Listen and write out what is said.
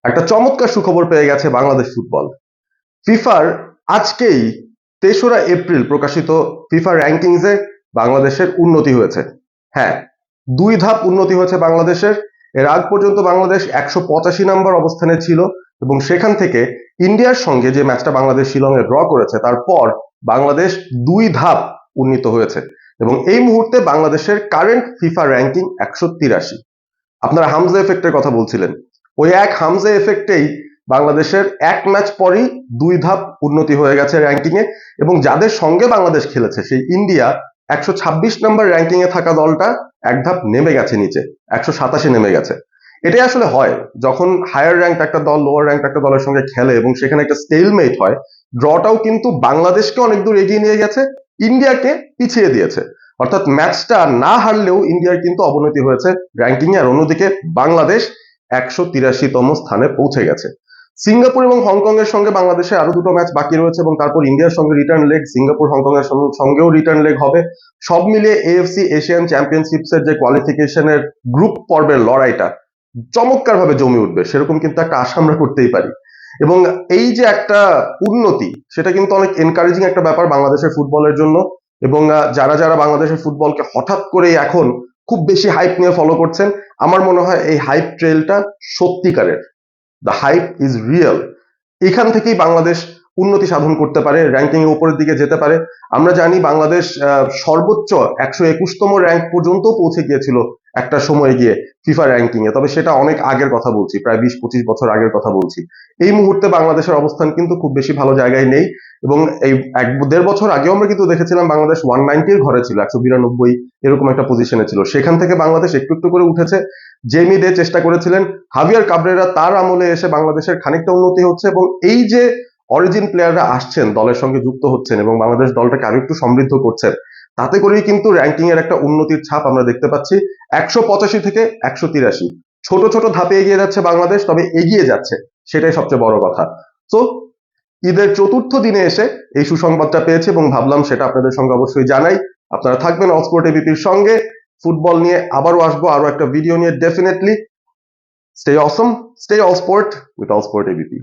একটা চমৎকার সুখবর পেয়ে গেছে বাংলাদেশ ফুটবল। ফিফার আজকেই ৩রা এপ্রিল প্রকাশিত ফিফা র্যাঙ্কিংসে বাংলাদেশের উন্নতি হয়েছে। হ্যাঁ, ২ ধাপ উন্নতি হয়েছে বাংলাদেশের। এর আগ পর্যন্ত বাংলাদেশ ১৮৫ নম্বর অবস্থানে ছিল এবং সেখান থেকে ইন্ডিয়ার সঙ্গে যে ম্যাচটা বাংলাদেশ শিলংয়ে ড্র করেছে তারপর বাংলাদেশ ২ ধাপ উন্নীত হয়েছে এবং এই মুহূর্তে বাংলাদেশের কারেন্ট ফিফা র্যাঙ্কিং ১৮৩। আপনারা হামজা এফেক্টের কথা বলছিলেন, ওই এক হামজা এফেক্টেই বাংলাদেশের এক ম্যাচ পরই ২ ধাপ উন্নতি হয়ে গেছে র্যাঙ্কিং এ এবং যাদের সঙ্গে বাংলাদেশ খেলেছে সেই ইন্ডিয়া ১২৬ নম্বর র্যাঙ্কিং এ থাকা দলটা এক ধাপ নেমে গেছে নিচে, ১২৭ নেমে গেছে। এটাই আসলে হয় যখন হায়ার র্যাঙ্ক একটা দল লোয়ার র্যাঙ্ক একটা দলের সঙ্গে খেলে এবং সেখানে একটা স্টেলমেট হয়। ড্রটাও কিন্তু বাংলাদেশকে অনেক দূর এগিয়ে নিয়ে গেছে, ইন্ডিয়াকে পিছিয়ে দিয়েছে। অর্থাৎ ম্যাচটা না হারলেও ইন্ডিয়ার কিন্তু অবনতি হয়েছে র্যাঙ্কিং এ, আর অন্যদিকে বাংলাদেশ ১৮৩তম স্থানে পৌঁছে গেছে। সিঙ্গাপুর এবং হংকং এর সঙ্গে বাংলাদেশের আরো দুটো ম্যাচ বাকি রয়েছে এবং তারপর ইন্ডিয়ার সঙ্গে রিটার্ন লেগ, সিঙ্গাপুর হংকং এর সঙ্গেও রিটার্ন লেগ হবে। সব মিলিয়ে এএফসি এশিয়ান চ্যাম্পিয়নশিপস এর যে কোয়ালিফিকেশনের গ্রুপ পর্বের লড়াইটা চমৎকার ভাবে জমে উঠবে, সেরকম কিন্তু একটা আশা আমরা করতেই পারি। এবং এই যে একটা উন্নতি, সেটা কিন্তু অনেক এনকারেজিং একটা ব্যাপার বাংলাদেশের ফুটবলের জন্য। এবং যারা যারা বাংলাদেশের ফুটবলকে হঠাৎ করে এখন খুব বেশি হাইপ নিয়ে ফলো করছেন, আমার মনে হয় এই হাইপ ট্রেলটা সত্যিকারের, দ্য হাইপ ইজ রিয়েল। এখান থেকেই বাংলাদেশ উন্নতি সাধন করতে পারে, র্যাঙ্কিং এর উপরের দিকে যেতে পারে। আমরা জানি বাংলাদেশ সর্বোচ্চ ১২১তম র্যাঙ্ক পর্যন্ত পৌঁছে গিয়েছিল একটা সময় গিয়ে ফিফা র্যাঙ্কিং এ, তবে সেটা অনেক আগের কথা বলছি, প্রায় ২০-২৫ বছর আগের কথা বলছি। এই মুহূর্তে বাংলাদেশের অবস্থান কিন্তু খুব বেশি ভালো জায়গায় নেই এবং এই ১-১.৫ বছর আগেও আমরা কিন্তু দেখেছিলাম বাংলাদেশ 190 এর ঘরে ছিল, ১৯২ এরকম একটা পজিশনে ছিল। সেখান থেকে বাংলাদেশ একটু একটু করে উঠেছে। জেমি দে চেষ্টা করেছিলেন, হাভিয়ার কাবরেরা তার আমলে এসে বাংলাদেশের খানিকটা উন্নতি হচ্ছে এবং এই যে অরিজিন প্লেয়াররা আসছেন, দলের সঙ্গে যুক্ত হচ্ছেন এবং বাংলাদেশ দলটাকে আরো একটু সমৃদ্ধ করছেন, তাতে করেই কিন্তু র্যাঙ্কিং এর একটা উন্নতির ছাপ আমরা দেখতে পাচ্ছি। ১৮৫ থেকে ১৮৩, ছোট ছোট ধাপে এগিয়ে যাচ্ছে বাংলাদেশ, তবে এগিয়ে যাচ্ছে, সেটাই সবচেয়ে বড় কথা। তো ঈদের চতুর্থ দিনে এসে এই সুসংবাদটা পেয়েছে এবং ভাবলাম সেটা আপনাদের সঙ্গে অবশ্যই জানাই। আপনারা থাকবেন অলস্পোর্ট এবিপির সঙ্গে। ফুটবল নিয়ে আবারও আসবো আরো একটা ভিডিও নিয়ে, definitely. Stay Assam, stay all sport with all sport ABP.